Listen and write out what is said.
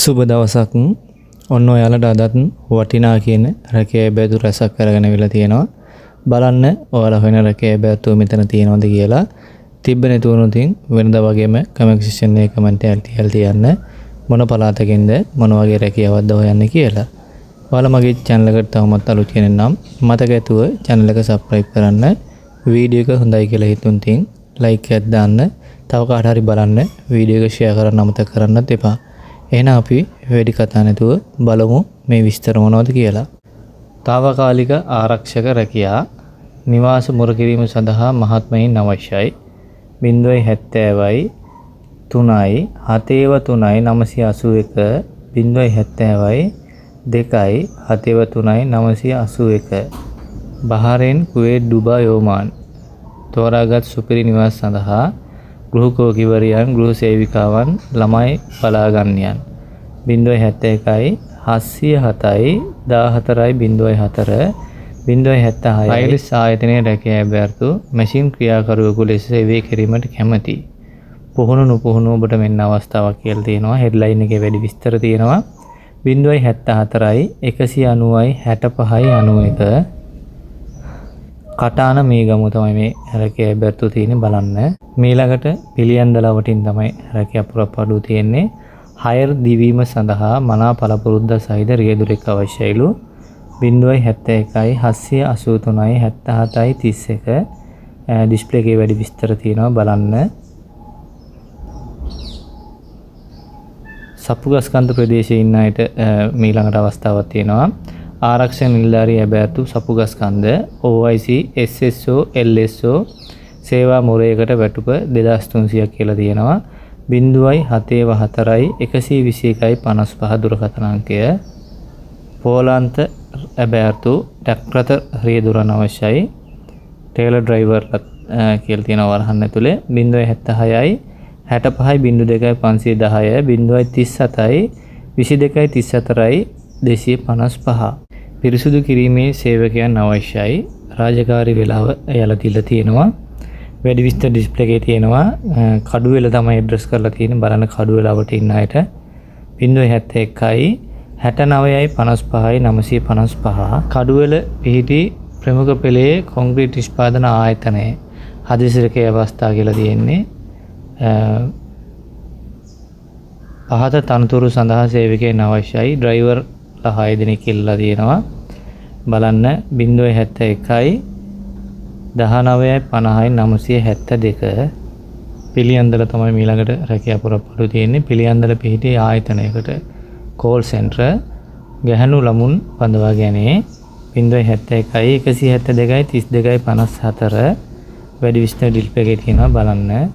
සුබ දවසක්. ඔන්න ඔයාලට අදත් වටිනා කියන රැකියා බැදු රැසක් අරගෙන විලා තියෙනවා. බලන්න ඔයාලා වෙන රැකියා බැතු මෙතන තියෙනවද කියලා. තිබ්බ නැතුණොතින් වෙනදා වගේම කමෙන්ට් සෙක්ෂන් එකේ කමෙන්ට් එකක් තියන්න මොන පළාතකින්ද මොන වගේ රැකියාවක්ද හොයන්නේ කියලා. ඔයාලා මගේ channel එකට තවමත් අලුත් කෙනෙක් නම් මතක ඇතුව channel එක subscribe කරන්න. වීඩියෝ එක හොඳයි කියලා හිතුන්තින් like එකක් දාන්න. තව කාට හරි බලන්න වීඩියෝ එක share කරන්න අමතක කරන්නත් එපා. එහෙනම් අපි වැඩි කතා නැතුව බලමු මේ විස්තර මොනවද කියලා. తాවකාලික ආරක්ෂක රැකියා නිවාස මුර කිරීම සඳහා මහත්මයින් අවශ්‍යයි. 070යි 3යි 7ව3යි 981 070යි 2යි 7ව3යි 981 බහරෙන් කුවේට් ඩුබායි ඕමාන් තෝරාගත් සුපිරි නිවාස සඳහා ගෘහකෝකිවරියන් ගෘහ සේවිකාවන් ළමයි බලාගන්නියන් 071යි 707යි 14යි 04 076යි අයිරිස් ආයතනයේ රැකියා බැර්තු මැෂින් ක්‍රියාකරුවෙකු ලෙස සේවය කිරීමට කැමැති. පුහුණු නොපුහුණු ඔබට මෙන්න අවස්ථාවක් කියලා තියෙනවා. හෙඩ්ලයින් එකේ වැඩි විස්තර තියෙනවා. 074යි 190යි 65යි 91 කටාන මේ ගමු තමයි මේ රැකියා බැර්තු තියෙන්නේ බලන්න. මීළඟට පිළියන්දලවටින් තමයි රැකියා පුරපඩුව තියෙන්නේ. හයර් දිවීම සඳහා මනා පළපුරුද්ද සහිත රියදුරෙක් අවශ්‍යයිලු. 071යි 783යි 77යි 31 ඩිස්ප්ලේ එකේ වැඩි විස්තර තියෙනවා බලන්න. සපුගස්කන්ධ ප්‍රදේශයේ ඉන්න අයට මීළඟට අවස්ථාවක් තියෙනවා. ආරක්ෂක නිලධාරී ඇබෑතු සපුගස්කන්ධ OIC SSO LSO සේවා මොරේකට වැටුප 2300ක් කියලා තියෙනවා. 074යි 121යි 55 දුරකථන අංකය. පෝලාන්ත ඇබෑතු ට්‍රැක්ටර් රියදුරන් අවශ්‍යයි. ටේලර් ඩ්‍රයිවර් කියලා තියෙනවා වරහන් ඇතුලේ. 076යි 65යි 02යි 510යි 037යි 22යි 34යි 255 පිරිසුදු කිරීමේ සේවකයන් අවශ්‍යයි. රාජකාරී වේලාව එයාලා දීලා තියෙනවා. වැඩි විස්තර ඩිස්ප්ලේ එකේ තියෙනවා. කඩුවෙල තමයි ඇඩ්‍රස් කරලා තියෙන්නේ. බලන්න කඩුවෙලවට ඉන්න අයට 071යි 69යි 55යි 955 කඩුවෙල පිහිටි ප්‍රමුඛ පෙළේ කොන්ක්‍රීට් නිෂ්පාදන ආයතනයේ හදිසි රැකියා අවස්ථා කියලා තියෙන්නේ. පහත තනතුරු සඳහා සේවකයන් අවශ්‍යයි. ඩ්‍රයිවර් 6 දෙනෙක් ඉල්ලලා තියෙනවා. බලන්න 071යි 19යි 50යි 972 පිළියන්දල තමයි මීළඟට රැකියා පුරපඩු තියෙන්නේ. පිළියන්දල පිහිටි ආයතනයකට කෝල් සෙන්ටර් ගැහණු ළමුන් බඳවා ගැනීම 071යි 172යි 32යි 54 වැඩි විස්තර ඩිස්ප්ලේ එකේ තියෙනවා බලන්න.